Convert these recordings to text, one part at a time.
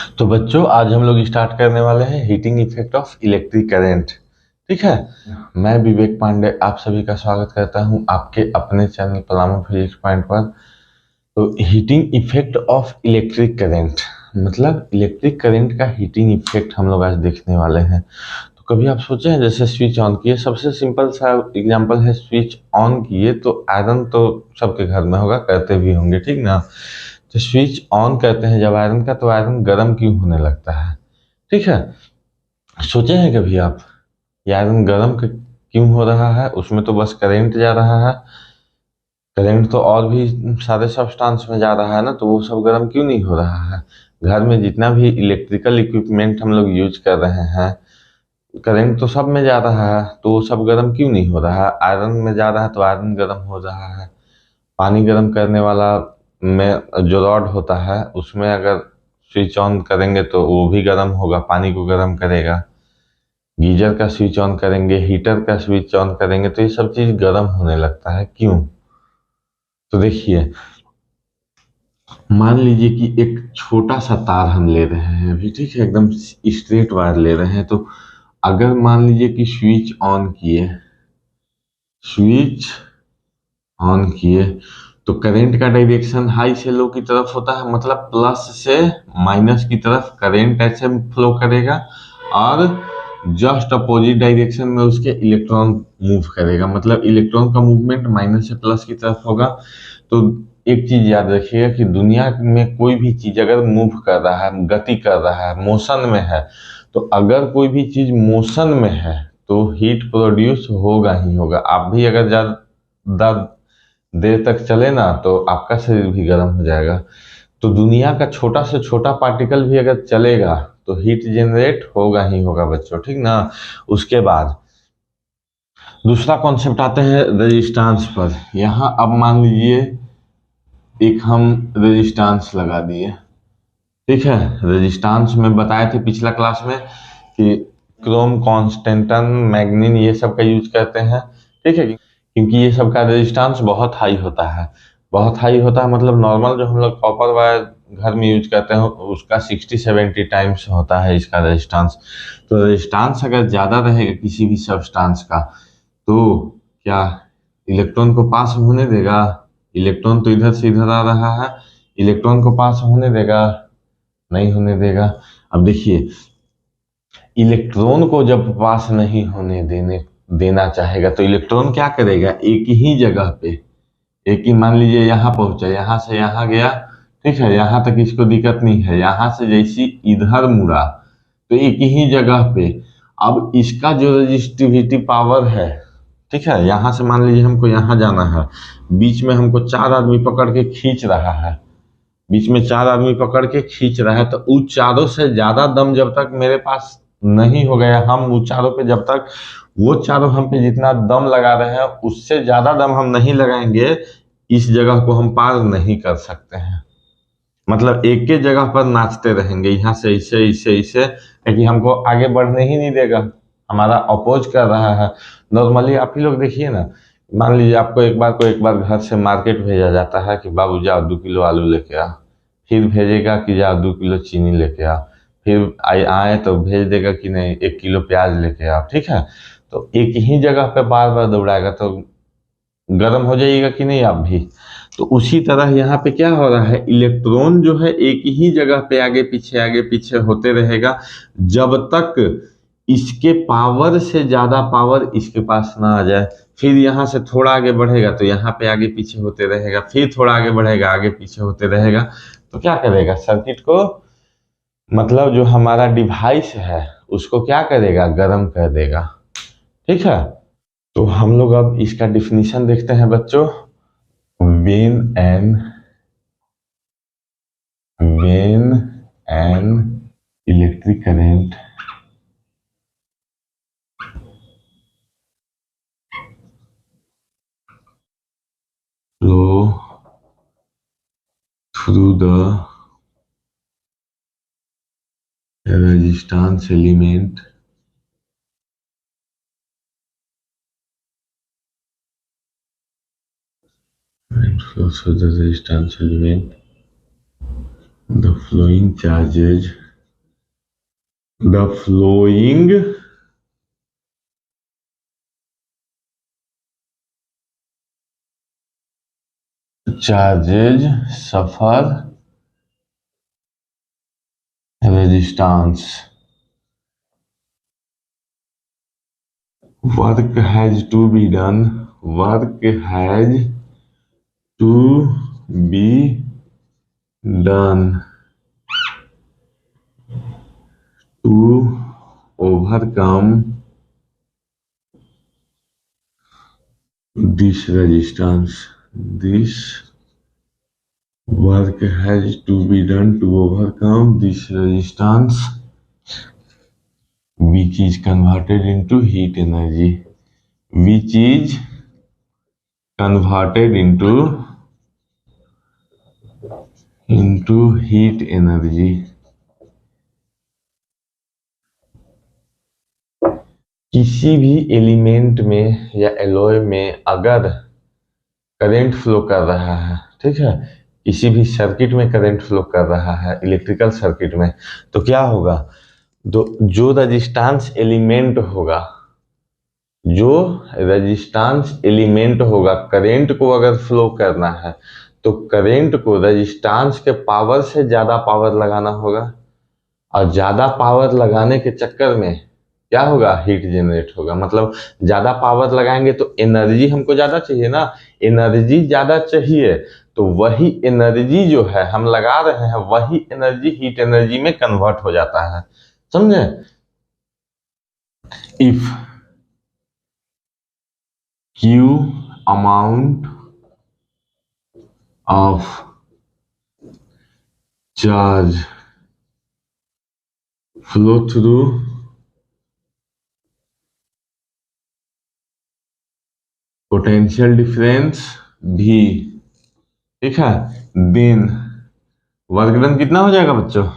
तो बच्चों आज हम लोग स्टार्ट करने वाले हैं heating effect of electric current. ठीक है। मैं विवेक पांडे आप सभी का स्वागत करता हूं आपके अपने चैनल पलामू फिजिक्स पॉइंट पर। तो heating effect of electric current मतलब इलेक्ट्रिक करंट का हीटिंग इफेक्ट हम लोग आज देखने वाले हैं। तो कभी आप सोचे हैं जैसे स्विच ऑन किए, सबसे सिंपल सा एग्जांपल है, स्विच ऑन किए तो आयरन तो सबके घर में होगा, करते भी होंगे, ठीक ना। तो स्विच ऑन करते हैं जब आयरन का, तो आयरन गर्म क्यों होने लगता है? ठीक है। सोचे हैं कभी आप ये आयरन गर्म क्यों हो रहा है? उसमें तो बस करंट जा रहा है। करंट तो और भी सारे सब्सटेंस में जा रहा है ना, तो वो सब गर्म क्यों नहीं हो रहा है? घर में जितना भी इलेक्ट्रिकल इक्विपमेंट हम लोग यूज कर रहे हैं, करंट तो सब में जा रहा है, तो वो सब गर्म क्यों नहीं हो रहा है? आयरन में जा रहा है तो आयरन गर्म हो रहा है। पानी गर्म करने वाला में जो रॉड होता है उसमें अगर स्विच ऑन करेंगे तो वो भी गर्म होगा, पानी को गर्म करेगा। गीजर का स्विच ऑन करेंगे, हीटर का स्विच ऑन करेंगे, तो ये सब चीज गर्म होने लगता है, क्यों? तो देखिए, मान लीजिए कि एक छोटा सा तार हम ले रहे हैं अभी, ठीक है, एकदम स्ट्रेट वायर ले रहे हैं। तो अगर मान लीजिए कि स्विच ऑन किए तो करंट का डायरेक्शन हाई से लो की तरफ होता है, मतलब प्लस से माइनस की तरफ करंट ऐसे फ्लो करेगा, और जस्ट अपोजिट डायरेक्शन में उसके इलेक्ट्रॉन मूव करेगा, मतलब इलेक्ट्रॉन का मूवमेंट माइनस से प्लस की तरफ होगा। तो एक चीज याद रखिएगा कि दुनिया में कोई भी चीज अगर मूव कर रहा है, गति कर रहा है, मोशन में है, तो अगर कोई भी चीज मोशन में है तो हीट प्रोड्यूस होगा ही होगा। आप भी अगर ज्यादा देर तक चले ना तो आपका शरीर भी गर्म हो जाएगा। तो दुनिया का छोटा से छोटा पार्टिकल भी अगर चलेगा तो हीट जनरेट होगा ही होगा बच्चों, ठीक ना। उसके बाद दूसरा कॉन्सेप्ट आते हैं रेजिस्टेंस पर। यहाँ अब मान लीजिए एक हम रेजिस्टेंस लगा दिए, ठीक है। रेजिस्टेंस में बताए थे पिछला क्लास में कि क्रोम, कॉन्स्टेंटन, मैग्नीन ये सब का यूज करते हैं, ठीक है, क्योंकि ये सब का रेजिस्टेंस बहुत हाई होता है। बहुत हाई होता है मतलब नॉर्मल जो हम लोग कॉपर वायर घर में यूज करते हैं उसका 60-70 टाइम्स होता है इसका रेजिस्टेंस। तो रेजिस्टेंस अगर ज़्यादा रहेगा किसी भी सब्सटेंस का, तो क्या इलेक्ट्रॉन को पास होने देगा? इलेक्ट्रॉन तो इधर से इधर आ रहा है, इलेक्ट्रॉन को पास होने देगा? नहीं होने देगा। अब देखिए, इलेक्ट्रॉन को जब पास नहीं होने देना चाहेगा तो इलेक्ट्रॉन क्या करेगा? एक ही जगह पे, एक ही, मान लीजिए यहाँ पहुंचा, यहाँ से यहाँ गया, ठीक है, यहाँ तक इसको दिक्कत नहीं है, यहाँ से जैसी इधर मुड़ा तो एक ही जगह पे। अब इसका जो रजिस्टिविटी पावर है, ठीक है, यहाँ से मान लीजिए हमको यहाँ जाना है, बीच में हमको चार आदमी पकड़ के खींच रहा है, बीच में चार आदमी पकड़ के खींच रहा है, तो उन चारों से ज्यादा दम जब तक मेरे पास नहीं हो गया, हम उन चारों पे जब तक, वो चारों हम पे जितना दम लगा रहे हैं उससे ज्यादा दम हम नहीं लगाएंगे, इस जगह को हम पार नहीं कर सकते हैं। मतलब एक ही जगह पर नाचते रहेंगे, यहाँ से इसे इसे इसे, लेकिन हमको आगे बढ़ने ही नहीं देगा, हमारा अपोज कर रहा है। नॉर्मली आप ही लोग देखिए ना, मान लीजिए आपको एक बार घर से मार्केट भेजा जाता है कि बाबू जाओ 2 किलो आलू लेके आ, फिर भेजेगा कि जाओ 2 किलो चीनी लेके आ, फिर आए तो भेज देगा कि नहीं 1 किलो प्याज लेके आओ, ठीक है। तो एक ही जगह पे बार बार दौड़ाएगा तो गर्म हो जाइएगा कि नहीं आप भी। तो उसी तरह यहाँ पे क्या हो रहा है, इलेक्ट्रॉन जो है एक ही जगह पे आगे पीछे होते रहेगा जब तक इसके पावर से ज्यादा पावर इसके पास ना आ जाए। फिर यहाँ से थोड़ा आगे बढ़ेगा तो यहाँ पे आगे पीछे होते रहेगा, फिर थोड़ा आगे बढ़ेगा आगे पीछे होते रहेगा। तो क्या करेगा सर्किट को, मतलब जो हमारा डिवाइस है उसको क्या करेगा, गर्म कर देगा, ठीक है। तो हम लोग अब इसका डिफिनीशन देखते हैं बच्चों। when an when an electric current flow through the resistance element and flows through the resistance element, the flowing charges the flowing charges suffer resistance. Work has to be done. Work has to be done to overcome this resistance. This work has to be done to overcome this resistance, which is converted into heat energy. Which is converted into heat energy. किसी भी element में या alloy में अगर current flow कर रहा है, ठीक है, किसी भी सर्किट में करंट फ्लो कर रहा है इलेक्ट्रिकल सर्किट में, तो क्या होगा, जो रेजिस्टेंस एलिमेंट होगा, जो रेजिस्टेंस एलिमेंट होगा, करंट को अगर फ्लो करना है तो करंट को रेजिस्टेंस के पावर से ज्यादा पावर लगाना होगा, और ज्यादा पावर लगाने के चक्कर में क्या होगा, हीट जनरेट होगा। मतलब ज्यादा पावर लगाएंगे तो एनर्जी हमको ज्यादा चाहिए ना, एनर्जी ज्यादा चाहिए तो वही एनर्जी जो है हम लगा रहे हैं, वही एनर्जी हीट एनर्जी में कन्वर्ट हो जाता है, समझे। If Q amount of charge flow through potential difference V, ठीक है, देन वर्क डन कितना हो जाएगा बच्चों,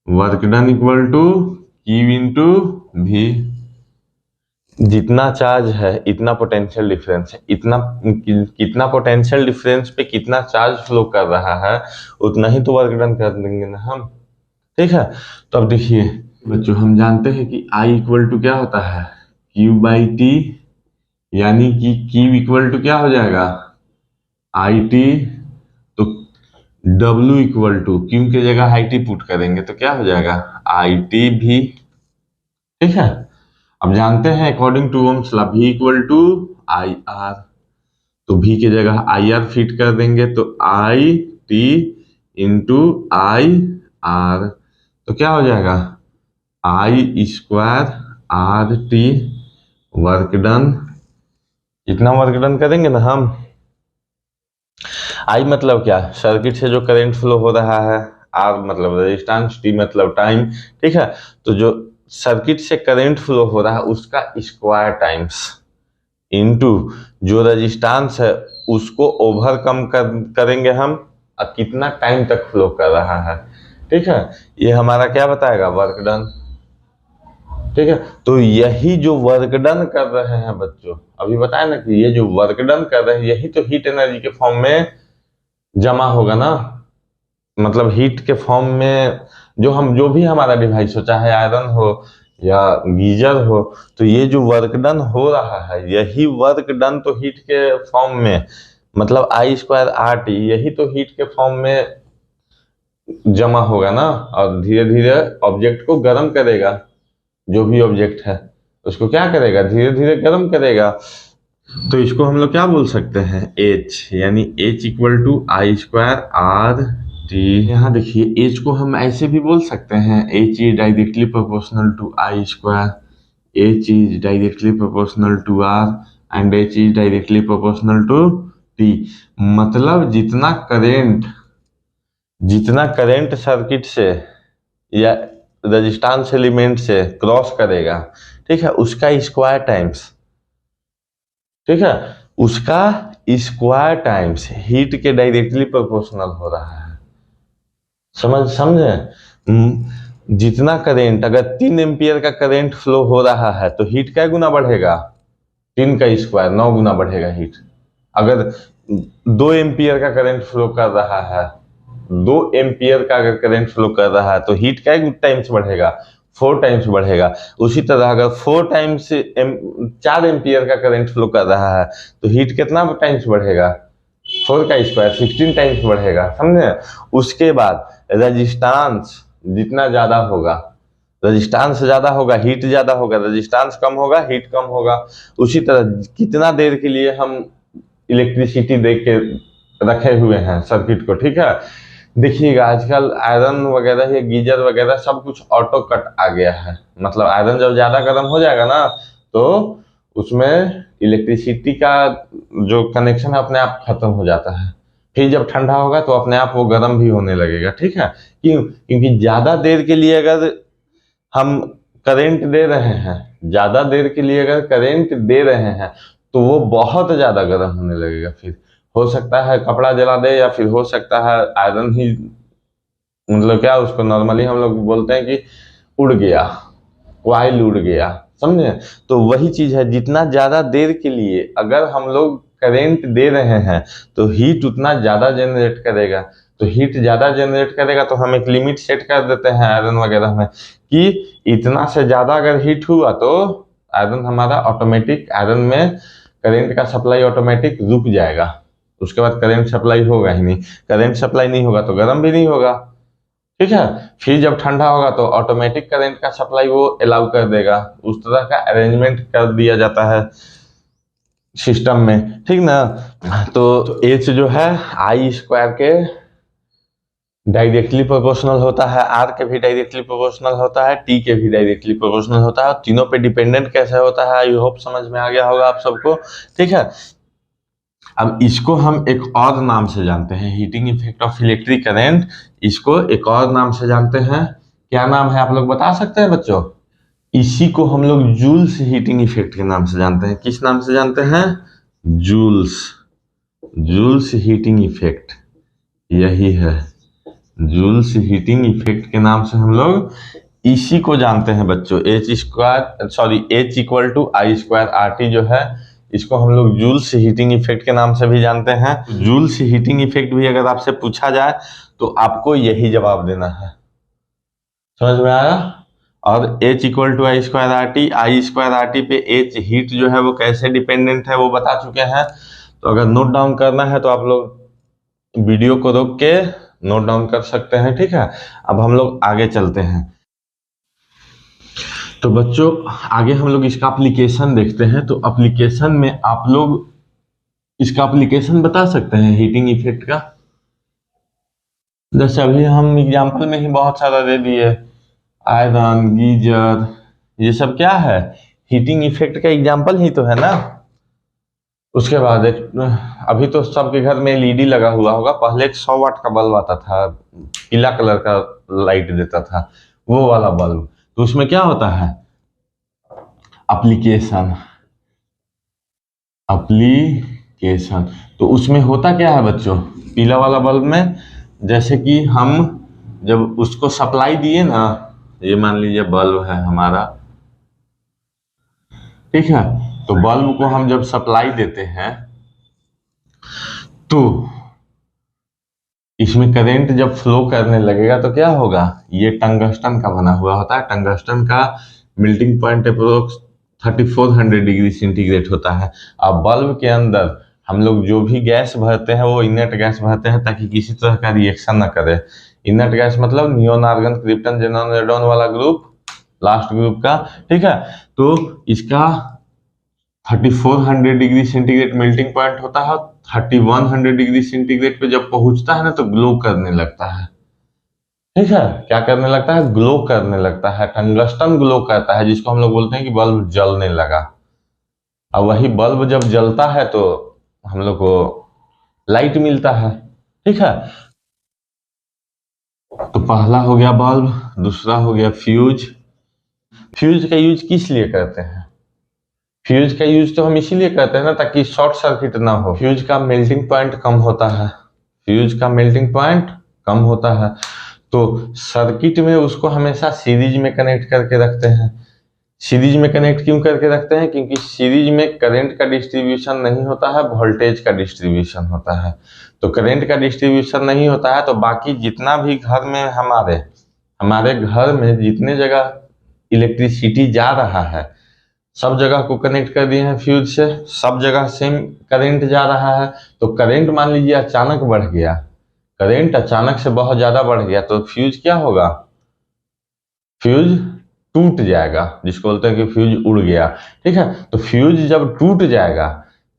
work done equal to Q into V। जितना चार्ज है इतना पोटेंशियल डिफरेंस है, इतना कितना पोटेंशियल डिफरेंस पे कितना चार्ज फ्लो कर रहा है उतना ही तो वर्क डन कर देंगे ना हम, ठीक है। तो अब देखिए बच्चों, हम जानते हैं कि I इक्वल टू क्या होता है, Q बाई टी, यानी कि Q इक्वल टू क्या हो जाएगा, आई टी, तो W इक्वल टू Q की जगह आई टी पुट करेंगे तो क्या हो जाएगा, आई टी भी, ठीक है। अब जानते हैं according to Ohm's law V equal to I R, तो V की जगह आई आर फिट कर देंगे तो I T into I R, तो क्या हो जाएगा, I square R T work done. इतना वर्क डन करेंगे ना हम, आई मतलब क्या, सर्किट से जो करंट फ्लो हो रहा है, आर मतलब रेजिस्टेंस, टी मतलब टाइम, ठीक है। तो जो सर्किट से करंट फ्लो हो रहा है उसका स्क्वायर टाइम्स इनटू जो रेजिस्टेंस है उसको ओवरकम करेंगे हम, और कितना टाइम तक फ्लो कर रहा है, ठीक है। ये हमारा क्या बताएगा, वर्क डन, ठीक है। तो यही जो वर्क डन कर रहे हैं बच्चों, अभी बताया ना कि ये जो वर्क डन कर रहे हैं यही तो हीट एनर्जी के फॉर्म में जमा होगा ना, मतलब हीट के फॉर्म में जो भी हमारा डिवाइस हो, चाहे आयरन हो या गीजर हो, तो ये जो वर्क डन हो रहा है यही वर्क डन तो हीट के फॉर्म में, मतलब आई स्क्वायर आर टी, यही तो हीट के फॉर्म में जमा होगा ना, और धीरे धीरे ऑब्जेक्ट को गर्म करेगा, जो भी ऑब्जेक्ट है उसको क्या करेगा, धीरे धीरे गर्म करेगा। तो इसको हम लोग क्या बोल सकते हैं, H, यानी H equal to I square R T. यहाँ देखिए H को हम ऐसे भी बोल सकते हैं, H is directly proportional to I square, H is directly proportional to R and H is directly proportional to T। मतलब जितना करंट सर्किट से या रेजिस्टेंस एलिमेंट से क्रॉस करेगा, ठीक है, उसका स्क्वायर टाइम्स, ठीक है, उसका स्क्वायर टाइम्स हीट के डायरेक्टली प्रोपोर्शनल हो रहा है, समझे। जितना करंट, अगर 3 एम्पियर का करंट फ्लो हो रहा है तो हीट क्या गुना बढ़ेगा, 3 का स्क्वायर 9 गुना बढ़ेगा हीट। अगर 2 एम्पियर का करंट फ्लो कर रहा है, 2 एम्पियर का अगर करंट फ्लो कर रहा है तो हीट क्या टाइम्स बढ़ेगा, 4 टाइम्स बढ़ेगा। उसी तरह अगर 4 टाइम्स 4 एम्पियर का करंट फ्लो कर रहा है तो हीट कितना टाइम्स बढ़ेगा, 4 का स्क्वायर 16 टाइम्स बढ़ेगा, समझे। उसके बाद रेजिस्टेंस जितना ज्यादा होगा, रेजिस्टेंस ज्यादा होगा हीट ज्यादा होगा, रेजिस्टेंस कम होगा हीट कम होगा। उसी तरह कितना देर के लिए हम इलेक्ट्रिसिटी दे के रखे हुए हैं सर्किट को, ठीक है। देखिएगा आजकल आयरन वगैरह या गीजर वगैरह सब कुछ ऑटो कट आ गया है, मतलब आयरन जब ज्यादा गर्म हो जाएगा ना तो उसमें इलेक्ट्रिसिटी का जो कनेक्शन है अपने आप खत्म हो जाता है। फिर जब ठंडा होगा तो अपने आप वो गर्म भी होने लगेगा, ठीक है। क्यों? क्योंकि ज्यादा देर के लिए अगर हम करंट दे रहे हैं, ज्यादा देर के लिए अगर करंट दे रहे हैं तो वो बहुत ज्यादा गर्म होने लगेगा। फिर हो सकता है कपड़ा जला दे, या फिर हो सकता है आयरन ही, मतलब क्या उसको नॉर्मली हम लोग बोलते हैं कि उड़ गया, कॉइल उड़ गया, समझे। तो वही चीज है, जितना ज्यादा देर के लिए अगर हम लोग करंट दे रहे हैं तो हीट उतना ज्यादा जनरेट करेगा। तो हीट ज्यादा जनरेट करेगा तो हम एक लिमिट सेट कर देते हैं आयरन वगैरह में कि इतना से ज्यादा अगर हीट हुआ तो आयरन हमारा ऑटोमेटिक, आयरन में करंट का सप्लाई ऑटोमेटिक रुक जाएगा। उसके बाद करंट सप्लाई होगा ही नहीं, करंट सप्लाई नहीं होगा तो गर्म भी नहीं होगा, ठीक है। फिर जब ठंडा होगा तो ऑटोमेटिक करंट का सप्लाई वो अलाउ कर देगा। उस तरह का अरेंजमेंट कर दिया जाता है सिस्टम में, ठीक ना। तो एच जो है आई स्क्वायर के डायरेक्टली प्रोपोर्शनल होता है, आर के भी डायरेक्टली प्रोपोर्शनल होता है, टी के भी डायरेक्टली प्रोपोर्शनल होता है। तीनों पे डिपेंडेंट कैसे होता है आई होप समझ में आ गया होगा आप सबको, ठीक है। अब इसको हम एक और नाम से जानते हैं, heating effect of electric current. इसको एक और नाम से जानते हैं, क्या नाम है आप लोग बता सकते हैं बच्चों? इसी को हम लोग जूल्स हीटिंग इफेक्ट के नाम से जानते हैं। किस नाम से जानते हैं? जूल्स, जूल्स हीटिंग इफेक्ट, यही है जूल्स हीटिंग इफेक्ट के नाम से हम लोग इसी को जानते हैं बच्चों। H square sorry H equal to I square R T जो है, इसको हम लोग जूल्स हीटिंग इफेक्ट के नाम से भी जानते हैं। जूल्स हीटिंग इफेक्ट भी अगर आपसे पूछा जाए तो आपको यही जवाब देना है, समझ में आया। और H equal to I square R T पे H हीट जो है वो कैसे डिपेंडेंट है वो बता चुके हैं। तो अगर नोट डाउन करना है तो आप लोग वीडियो को रोक के नोट डाउन कर सकते हैं, ठीक है। अब हम लोग आगे चलते हैं। तो बच्चों आगे हम लोग इसका एप्लीकेशन देखते हैं। तो एप्लीकेशन में आप लोग इसका एप्लीकेशन बता सकते हैं हीटिंग इफेक्ट का। जैसे अभी हम एग्जांपल में ही बहुत सारा दे दिए, आयरन, गीजर, ये सब क्या है? हीटिंग इफेक्ट का एग्जांपल ही तो है ना। उसके बाद एक अभी तो सबके घर में एलईडी लगा हुआ होगा, पहले एक 100 वाट का बल्ब आता था, पीला कलर का लाइट देता था, वो वाला बल्ब। तो उसमें क्या होता है? Application, application. तो उसमें होता क्या है बच्चों, पीला वाला बल्ब में जैसे कि हम जब उसको सप्लाई दिए ना, ये मान लीजिए बल्ब है हमारा, ठीक है। तो बल्ब को हम जब सप्लाई देते हैं तो इसमें करंट जब फ्लो करने लगेगा तो क्या होगा, ये टंगस्टन का बना हुआ होता है। टंगस्टन का melting point approx 3400 degree centigrade होता है। अब बल्ब के अंदर हम लोग जो भी गैस भरते हैं वो इनर्ट गैस भरते हैं ताकि किसी तरह का रिएक्शन ना करे। इनर्ट गैस मतलब neon, argon, krypton, xenon, radon वाला ग्रुप, लास्ट ग्रुप का, ठीक है। तो इसका 3400 डिग्री सेंटीग्रेड मेल्टिंग पॉइंट होता है। 3100 डिग्री सेंटीग्रेड पे जब पहुंचता है ना तो ग्लो करने लगता है, ठीक है। क्या करने लगता है? ग्लो करने लगता है। टंगस्टन ग्लो करता है, जिसको हम लोग बोलते हैं कि बल्ब जलने लगा। और वही बल्ब जब जलता है तो हम लोग को लाइट मिलता है, ठीक है। तो पहला हो गया बल्ब, दूसरा हो गया फ्यूज। फ्यूज का यूज किस लिए करते हैं? फ्यूज का यूज तो हम इसीलिए करते हैं ना ताकि शॉर्ट सर्किट ना हो। फ्यूज का मेल्टिंग पॉइंट कम होता है, फ्यूज का मेल्टिंग पॉइंट कम होता है। तो सर्किट में उसको हमेशा सीरीज में कनेक्ट करके रखते हैं। सीरीज में कनेक्ट क्यों करके रखते हैं? क्योंकि सीरीज में करंट का डिस्ट्रीब्यूशन नहीं होता है, वोल्टेज का डिस्ट्रीब्यूशन होता है। तो करंट का डिस्ट्रीब्यूशन नहीं होता है तो बाकी जितना भी घर में हमारे घर में जितने जगह इलेक्ट्रिसिटी जा रहा है, सब जगह को कनेक्ट कर दिए हैं फ्यूज से, सब जगह सेम करंट जा रहा है। तो करंट मान लीजिए अचानक बढ़ गया, करंट अचानक से बहुत ज्यादा बढ़ गया, तो फ्यूज क्या होगा, फ्यूज टूट जाएगा, जिसको बोलते हैं कि फ्यूज उड़ गया। ठीक है, तो फ्यूज जब टूट जाएगा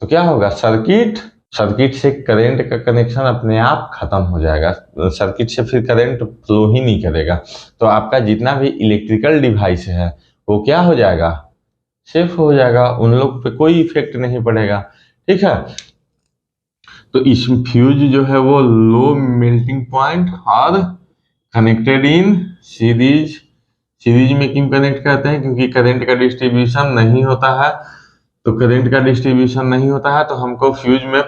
तो क्या होगा, सर्किट से करंट का कनेक्शन अपने आप खत्म हो जाएगा, सर्किट से फिर करंट फ्लो ही नहीं करेगा। तो आपका जितना भी इलेक्ट्रिकल डिवाइस है वो क्या हो जाएगा, सेफ हो जाएगा, उन लोग पे कोई इफेक्ट नहीं पड़ेगा। ठीक है, तो इस फ्यूज जो है वो लो मेल्टिंग पॉइंट और कनेक्टेड इन सीरीज में क्यों कनेक्ट करते हैं, क्योंकि करंट का डिस्ट्रीब्यूशन नहीं होता है। तो करंट का डिस्ट्रीब्यूशन नहीं होता है तो हमको फ्यूज में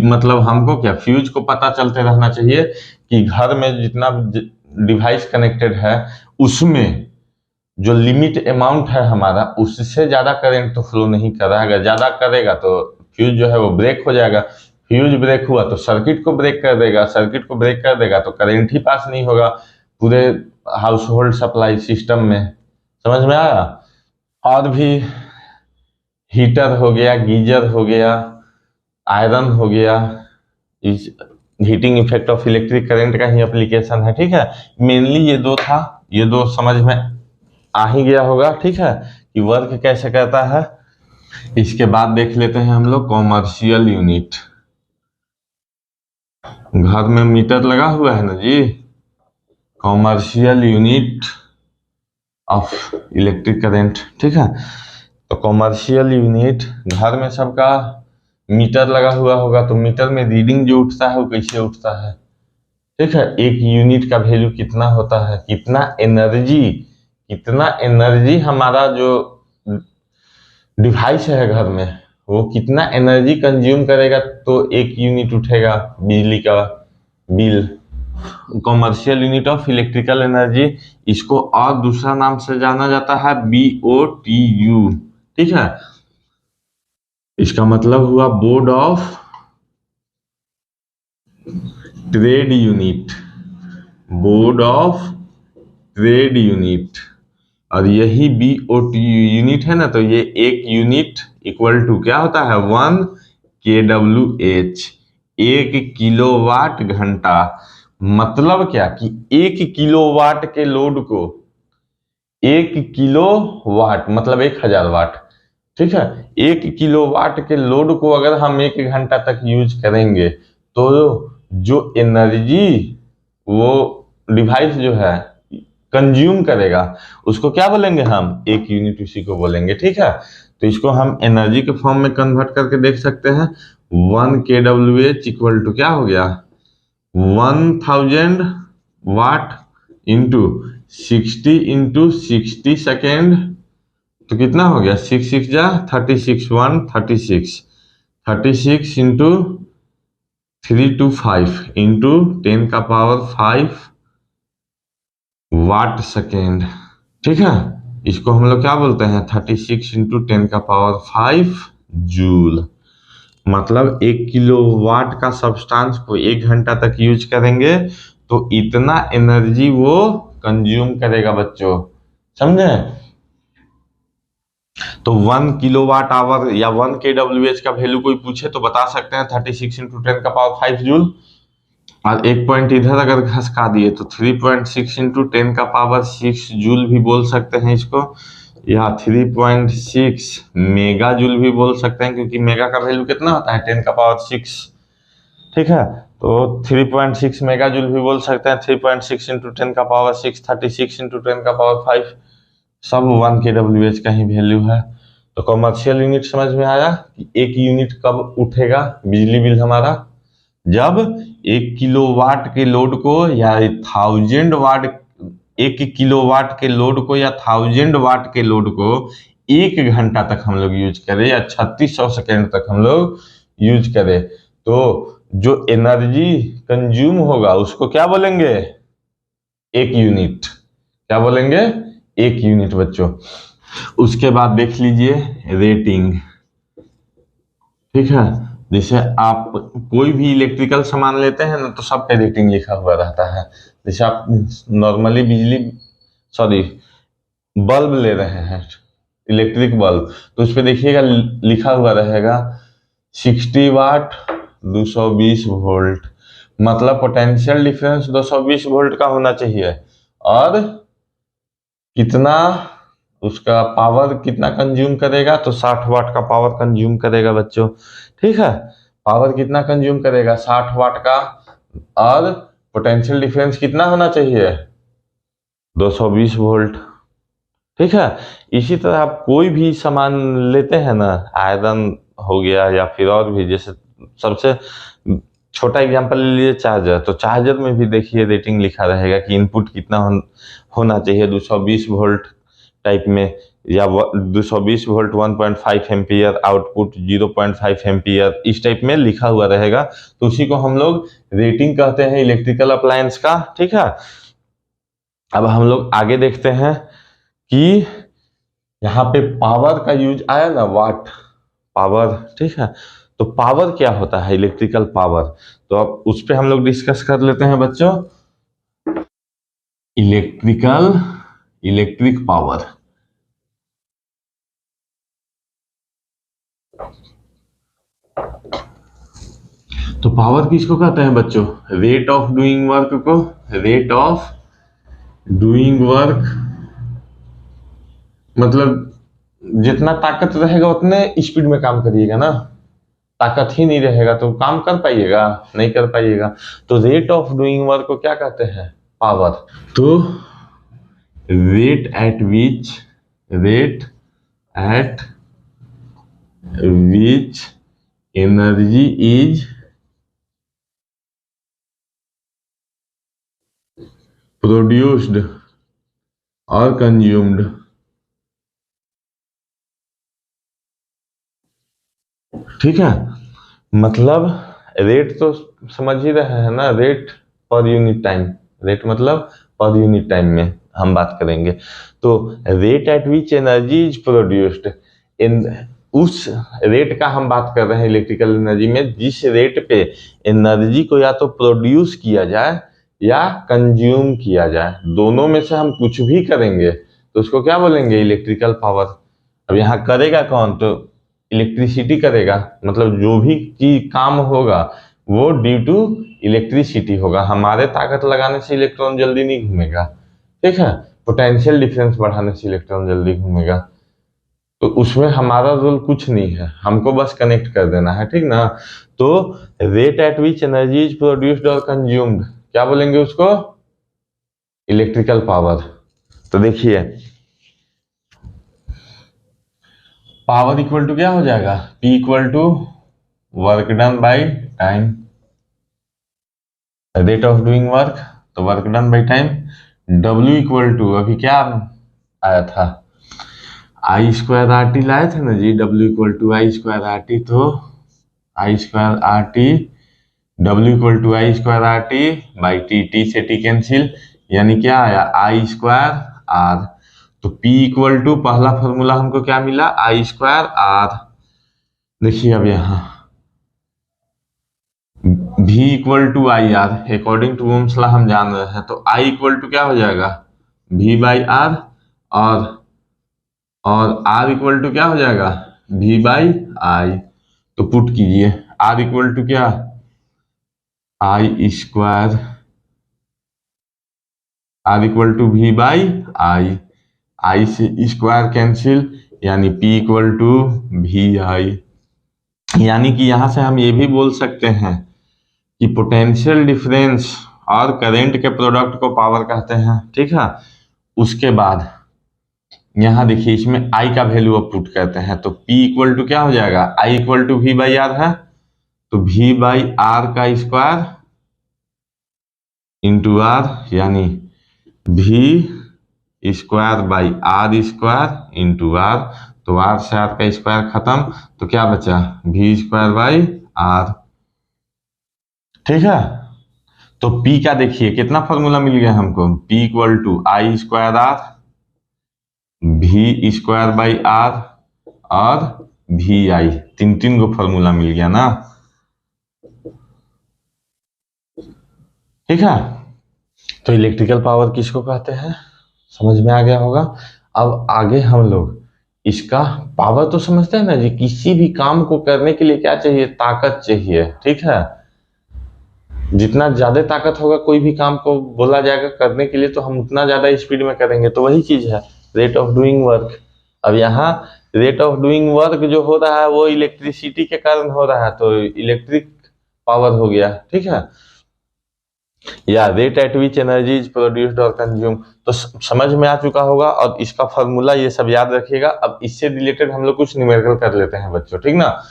मतलब हमको क्या, फ्यूज को पता चलते रहना चाहिए कि घर में जितना डिवाइस कनेक्टेड है उसमें जो लिमिट अमाउंट है हमारा, उससे ज्यादा करंट तो फ्लो नहीं कर रहा है। अगर ज्यादा करेगा तो फ्यूज जो है वो ब्रेक हो जाएगा, फ्यूज ब्रेक हुआ तो सर्किट को ब्रेक कर देगा, सर्किट को ब्रेक कर देगा तो करंट ही पास नहीं होगा पूरे हाउस होल्ड सप्लाई सिस्टम में। समझ में आया। और भी हीटर हो गया, गीजर हो गया, आयरन हो गया, इस heating effect of electric current का ही एप्लीकेशन है। ठीक है, मेनली ये दो था, ये दो समझ में आ ही गया होगा। ठीक है, कि वर्क कैसे करता है। इसके बाद देख लेते हैं हम लोग कॉमर्शियल यूनिट। घर में मीटर लगा हुआ है ना जी, commercial unit of electric current. ठीक है, तो कॉमर्शियल यूनिट, घर में सबका मीटर लगा हुआ होगा, तो मीटर में रीडिंग जो उठता है वो कैसे उठता है। ठीक है, एक यूनिट का वैल्यू कितना होता है, कितना एनर्जी हमारा जो डिवाइस है घर में वो कितना एनर्जी कंज्यूम करेगा, तो एक यूनिट उठेगा बिजली का bill. Commercial unit of electrical energy, इसको और दूसरा नाम से जाना जाता है BOTU। ठीक है, इसका मतलब हुआ board of trade unit, board of trade unit. और यही BOTU यूनिट है ना, तो ये एक यूनिट इक्वल टू क्या होता है, 1 kWh, 1 किलोवाट घंटा। मतलब क्या कि 1 किलोवाट के लोड को, 1 किलोवाट मतलब 1000 वाट। ठीक है, 1 किलोवाट के लोड को अगर हम 1 घंटा तक यूज करेंगे तो जो एनर्जी वो डिवाइस जो है कंज्यूम करेगा उसको क्या बोलेंगे हम, एक यूनिट उसी को बोलेंगे। ठीक है, तो इसको हम एनर्जी के फॉर्म में कन्वर्ट करके देख सकते हैं। 1 kWh इक्वल टू क्या हो गया, 1000 वाट इंटू 60 इंटू 60 सेकेंड, तो कितना हो गया, 6 6 जा 36, 36 इंटू 325 इंटू 10 का पावर 5 वाट सेकेंड। ठीक है, इसको हम लोग क्या बोलते हैं, 36 इंटू 10 का पावर 5 जूल। मतलब 1 किलोवाट का सब्सटेंस को 1 घंटा तक यूज करेंगे तो इतना एनर्जी वो कंज्यूम करेगा बच्चों, समझे। तो 1 किलोवाट आवर या 1 kWh का वैल्यू कोई पूछे तो बता सकते हैं 36 इंटू 10 का पावर 5 जूल। और एक पॉइंट इधर अगर घसका दिए तो 3.6 इंटू 10 का पावर 6 जूल भी बोल सकते हैं इसको, या 3.6 मेगा जूल भी बोल सकते हैं, क्योंकि मेगा का वैल्यू कितना होता है, 10 का पावर 6। ठीक है, तो 3.6 मेगा जूल भी बोल सकते हैं, 3.6 इंटू 10 का पावर 6, 36 इंटू 10 का पावर 5, सब 1 kWh का ही वैल्यू है। तो कॉमर्शियल यूनिट समझ में आया कि एक यूनिट कब उठेगा बिजली बिल हमारा, जब 1 किलोवाट के लोड को या 1000 वाट, 1 किलोवाट के लोड को या 1000 वाट के लोड को 1 घंटा तक हम लोग यूज करें या 3600 सेकेंड तक हम लोग यूज करें, तो जो एनर्जी कंज्यूम होगा उसको क्या बोलेंगे, एक यूनिट। क्या बोलेंगे, एक यूनिट बच्चों। उसके बाद देख लीजिए रेटिंग। ठीक है, जैसे आप कोई भी इलेक्ट्रिकल सामान लेते हैं ना तो सब पे रेटिंग लिखा हुआ रहता है। जैसे आप नॉर्मली बल्ब ले रहे हैं, इलेक्ट्रिक बल्ब, तो उस पर देखिएगा लिखा हुआ रहेगा 60 वाट 220 वोल्ट, मतलब पोटेंशियल डिफरेंस 220 वोल्ट का होना चाहिए, और कितना उसका पावर कितना कंज्यूम करेगा, तो 60 वाट का पावर कंज्यूम करेगा बच्चों। ठीक है, पावर कितना कंज्यूम करेगा, 60 वाट का, और पोटेंशियल डिफरेंस कितना होना चाहिए, 220 वोल्ट। ठीक है, इसी तरह आप कोई भी सामान लेते हैं ना, आयरन हो गया या फिर और भी, जैसे सबसे छोटा एग्जांपल ले लीजिए चार्जर, तो चार्जर में भी देखिए रेटिंग लिखा रहेगा कि इनपुट कितना होना चाहिए, 220 वोल्ट टाइप में, या 220 वोल्ट 1.5 एम्पियर, आउटपुट 0.5 एम्पियर, इस टाइप में लिखा हुआ रहेगा। तो उसी को हम लोग रेटिंग कहते हैं इलेक्ट्रिकल अप्लायंस का। ठीक है, अब हम लोग आगे देखते हैं कि यहाँ पे पावर का यूज आया ना, वाट पावर। ठीक है, तो पावर क्या होता है, इलेक्ट्रिकल पावर, तो अब उस पे हम लोग डिस्कस कर लेते हैं बच्चों। इलेक्ट्रिक पावर, तो पावर किसको कहते हैं बच्चों, रेट ऑफ डूइंग वर्क को, रेट ऑफ डूइंग वर्क मतलब जितना ताकत रहेगा उतने स्पीड में काम करिएगा ना, ताकत ही नहीं रहेगा तो काम कर पाइएगा, नहीं कर पाइएगा। तो रेट ऑफ डूइंग वर्क को क्या कहते हैं, पावर। तो rate at which energy is produced और कंज्यूम्ड। ठीक है, मतलब रेट तो समझ ही रहे हैं ना, rate per unit time, rate मतलब पर यूनिट टाइम में हम बात करेंगे। तो rate at which energy is produced, in उस रेट का हम बात कर रहे हैं इलेक्ट्रिकल एनर्जी में, जिस रेट पे एनर्जी को या तो प्रोड्यूस किया जाए या कंज्यूम किया जाए, दोनों में से हम कुछ भी करेंगे तो उसको क्या बोलेंगे, इलेक्ट्रिकल पावर। अब यहाँ करेगा कौन, तो इलेक्ट्रिसिटी करेगा, मतलब जो भी की काम होगा वो ड्यू टू इलेक्ट्रिसिटी होगा, हमारे ताकत लगाने से इलेक्ट्रॉन जल्दी नहीं घूमेगा। ठीक है, पोटेंशियल डिफरेंस बढ़ाने से इलेक्ट्रॉन जल्दी घूमेगा, तो उसमें हमारा रोल कुछ नहीं है, हमको बस कनेक्ट कर देना है। ठीक ना, तो rate at which energy is produced और कंज्यूम्ड, क्या बोलेंगे उसको, इलेक्ट्रिकल पावर। तो देखिए पावर इक्वल टू क्या हो जाएगा, P equal to work done by time, rate of doing work, तो work done by time. W equal to अभी क्या आया था, आई स्क्वायर आर टी लाए थे ना जी, W equal to I square R T, तो I square R T, W equal to I square R T by T, T से टी कैंसिल, यानी क्या आया आई स्क्वायर आर। तो P इक्वल टू पहला फॉर्मूला हमको क्या मिला, आई स्क्वायर आर। देखिए अब यहाँ V equal to I R, according to Ohm's law हम जान रहे हैं, तो I इक्वल टू क्या हो जाएगा, V बाई आर, और R इक्वल टू क्या हो जाएगा, V बाई आई। तो पुट कीजिए R इक्वल टू क्या, I square, R equal to V by I से स्क्वायर कैंसिल, यानी P equal to V I. यानी कि यहां से हम ये भी बोल सकते हैं कि पोटेंशियल डिफरेंस और करंट के प्रोडक्ट को पावर कहते हैं। ठीक है, उसके बाद यहाँ देखिए इसमें I का वैल्यू अब पुट करते हैं, तो P इक्वल टू क्या हो जाएगा, I equal to V by R है, तो V बाई आर का स्क्वायर इंटू आर, यानी V square by R square into R, तो आर से आर का स्क्वायर खत्म, तो क्या बचा, V स्क्वायर बाई आर। ठीक है, तो P का देखिए कितना फॉर्मूला मिल गया हमको, P equal to I square R, V square by R और V आई, तीन गो फॉर्मूला मिल गया ना। ठीक है, तो इलेक्ट्रिकल पावर किसको कहते हैं समझ में आ गया होगा। अब आगे हम लोग इसका पावर तो समझते हैं ना जी, किसी भी काम को करने के लिए क्या चाहिए, ताकत चाहिए, ठीक है। जितना ज्यादा ताकत होगा कोई भी काम को बोला जाएगा करने के लिए, तो हम उतना ज्यादा स्पीड में करेंगे, तो वही चीज है रेट ऑफ डूइंग वर्क। अब यहाँ रेट ऑफ डूइंग वर्क जो हो रहा है वो इलेक्ट्रिसिटी के कारण हो रहा है, तो इलेक्ट्रिक पावर हो गया, ठीक है। या rate at which energy is produced और कंज्यूम, तो समझ में आ चुका होगा। और इसका फॉर्मूला ये सब याद रखिएगा। अब इससे रिलेटेड हम लोग कुछ न्यूमेरिकल कर लेते हैं बच्चों, ठीक ना।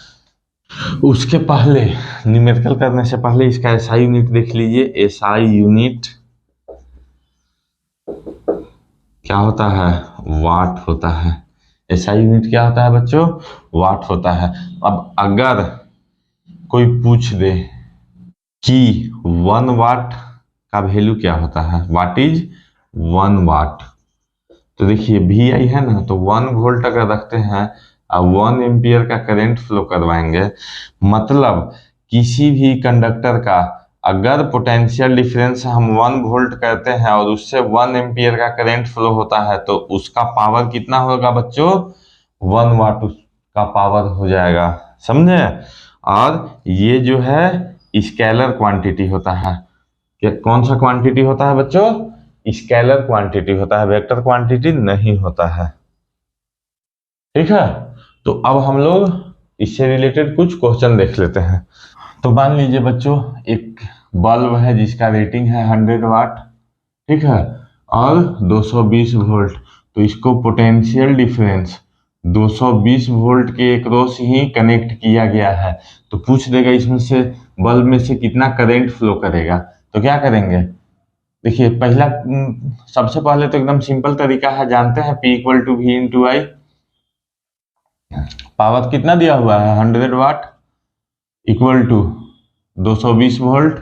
उसके पहले न्यूमेरिकल करने से पहले इसका एसआई यूनिट देख लीजिए। एसआई यूनिट क्या होता है, वाट होता है। एसआई यूनिट क्या होता है बच्चों, वाट होता है। अब अगर कोई पूछ दे कि 1 वाट का वैल्यू क्या होता है, व्हाट इज 1 वाट, तो देखिए वी आई है ना, तो 1 वोल्ट अगर रखते हैं और 1 एम्पियर का करंट फ्लो करवाएंगे, मतलब किसी भी कंडक्टर का अगर पोटेंशियल डिफरेंस हम 1 वोल्ट करते हैं और उससे 1 एम्पियर का करंट फ्लो होता है, तो उसका पावर कितना होगा बच्चों, 1 वाट उसका पावर हो जाएगा, समझे। और ये जो है स्केलर क्वांटिटी होता है। कि कौन सा क्वांटिटी होता है बच्चों, स्केलर क्वांटिटी होता है, वेक्टर क्वांटिटी नहीं होता है, ठीक है। तो अब हम लोग इससे रिलेटेड कुछ क्वेश्चन देख लेते हैं। तो मान लीजिए बच्चों एक बल्ब है जिसका रेटिंग है 100 वाट, ठीक है, और 220 वोल्ट, तो इसको पोटेंशियल डिफरेंस 220 वोल्ट के अक्रॉस ही कनेक्ट किया गया है। तो पूछ देगा इसमें से बल्ब में से कितना करंट फ्लो करेगा, तो क्या करेंगे, देखिए पहला सबसे पहले तो एकदम सिंपल तरीका है, जानते हैं P equal to V into I. Power कितना दिया हुआ है 100 watt equal to 220 volt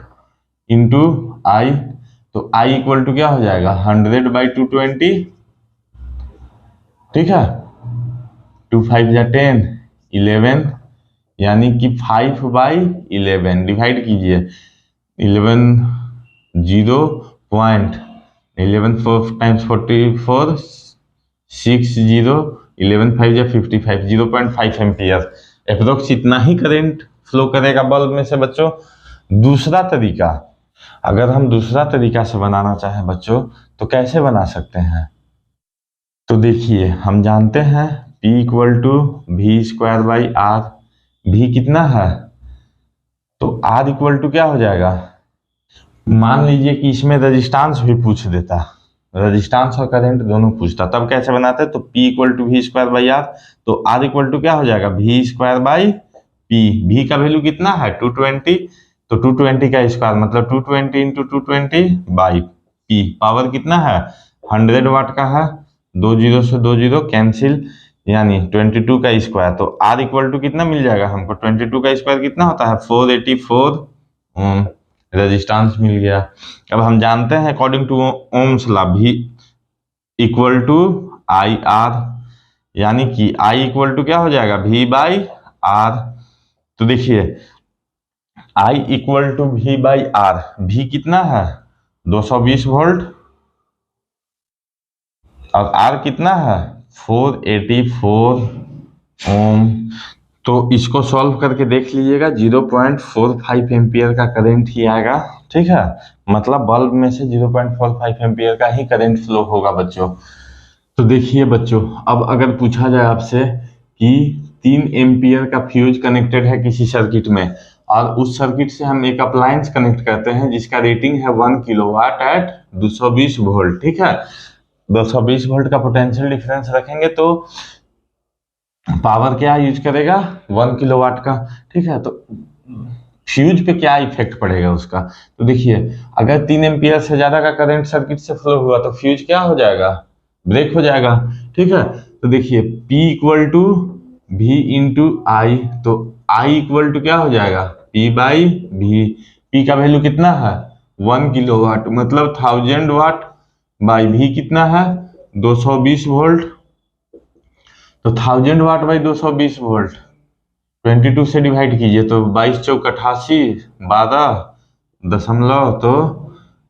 into I, तो आई इक्वल टू क्या हो जाएगा 100/220, ठीक है। 2 5 जा 10 11, यानी कि 5/11 डिवाइड कीजिए 11 0.11 4 टाइम्स 44 60 11 5 या 55 0.5 एम्पियर अप्रोक्स इतना ही करंट फ्लो करेगा बल्ब में से बच्चों। दूसरा तरीका, अगर हम दूसरा तरीका से बनाना चाहें बच्चों तो कैसे बना सकते हैं, तो देखिए हम जानते हैं P equal to V²/R। V कितना है, तो R इक्वल टू क्या हो जाएगा, मान लीजिए कि इसमें रेजिस्टेंस भी पूछ देता, रेजिस्टेंस और करंट दोनों पूछता, तब कैसे बनाते, तो P इक्वल टू V²/R, तो R इक्वल टू क्या हो जाएगा V²/P। V का वैल्यू कितना है 220, तो 220 का स्क्वायर मतलब 220 इंटू 220/P। पावर कितना है 100 वाट का है, 2 जीरो से 2 जीरो कैंसिल, यानी 22 का स्क्वायर, तो R इक्वल टू कितना मिल जाएगा हमको, 22 का स्क्वायर कितना होता है 484 ओम, रेजिस्टेंस मिल गया। अब हम जानते हैं according to Ohm's law V equal to I R, यानी कि I इक्वल टू क्या हो जाएगा V/R। तो देखिए I equal to V/R, V कितना है 220 वोल्ट और R कितना है 484 ओम। तो इसको सॉल्व करके देख लीजिएगा 0.45 एम्पियर का करंट ही आएगा, ठीक है। मतलब बल्ब में से 0.45 एम्पियर का ही करंट फ्लो होगा बच्चों। तो देखिए बच्चों, अब अगर पूछा जाए आपसे कि 3 एम्पियर का फ्यूज कनेक्टेड है किसी सर्किट में और उस सर्किट से हम एक अप्लायंस कनेक्ट करते हैं जिसका रेटिंग है 1 किलोवाट एट 220 वोल्ट, ठीक है। 220 वोल्ट का पोटेंशियल डिफरेंस रखेंगे तो पावर क्या यूज करेगा 1 किलोवाट का, ठीक है। तो फ्यूज पे क्या इफेक्ट पड़ेगा उसका, तो देखिए अगर 3 एम्पियर से ज्यादा का करंट सर्किट से फ्लो हुआ तो फ्यूज क्या हो जाएगा, ब्रेक हो जाएगा, ठीक है। तो देखिए P equal to V into I, तो I इक्वल टू क्या हो जाएगा P/V। P का वैल्यू कितना है 1 किलोवाट मतलब 1000 वाट बाई V कितना है 220 वोल्ट, तो 1000 वाट बाई 220 वोल्ट 22 से डिवाइड कीजिए तो 22 चौक 88 12 दशमलव तो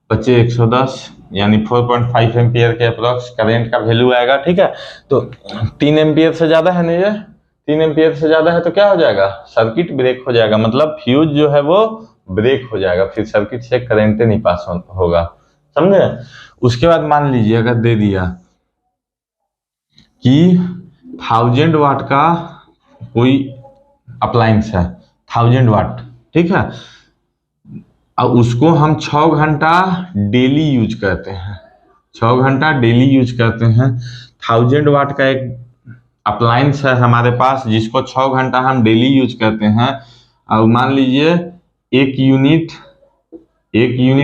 बचे 110, यानी 4.5 एम्पियर के अप्रोक्स करेंट का वैल्यू आएगा। ठीक है, तो 3 एम्पियर से ज्यादा है नहीं, ये 3 एम्पियर से ज्यादा है तो क्या हो जाएगा, सर्किट ब्रेक हो जाएगा, मतलब फ्यूज जो है वो ब्रेक हो जाएगा, फिर सर्किट से करंट नहीं पास होगा, समझे। उसके बाद मान लीजिए अगर दे दिया कि 1000 वाट का कोई अप्लायंस है, 1000 वाट, ठीक है, अब उसको हम 6 घंटा डेली यूज करते हैं, 6 घंटा डेली यूज करते हैं। 1000 वाट का एक अप्लायंस है हमारे पास जिसको 6 घंटा हम डेली यूज करते हैं। अब मान लीजिए एक यूनिट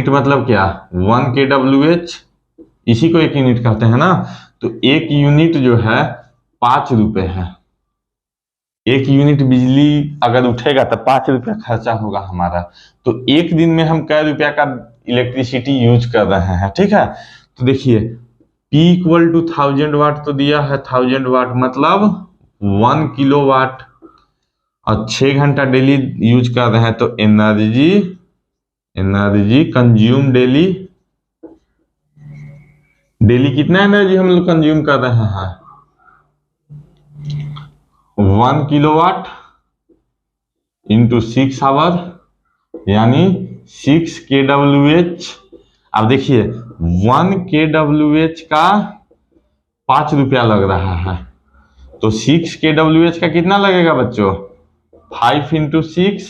मतलब क्या, 1 kWh, इसी को एक यूनिट कहते हैं ना। तो एक यूनिट जो है 5 रुपए है, एक यूनिट बिजली अगर उठेगा तो 5 रुपया खर्चा होगा हमारा। तो एक दिन में हम कै रुपया का इलेक्ट्रिसिटी यूज कर रहे हैं। ठीक है, तो देखिए P इक्वल टू 1000 वाट तो दिया है, 1000 वाट मतलब 1 किलो वाट, और 6 घंटा डेली यूज कर रहे हैं तो एनर्जी कंज्यूम डेली कितना एनर्जी हम लोग कंज्यूम कर रहे हैं, 1 किलोवाट इंटू 6 आवर, यानी 6 kWh। अब देखिए 1 kWh का 5 रुपया लग रहा है, तो 6 kWh का कितना लगेगा बच्चों, 5 इंटू 6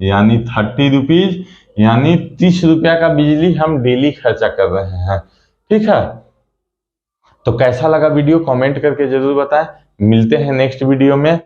यानी 30 रुपीज, यानी 30 रुपया का बिजली हम डेली खर्चा कर रहे हैं। ठीक है, तो कैसा लगा वीडियो कमेंट करके जरूर बताएं। मिलते हैं नेक्स्ट वीडियो में।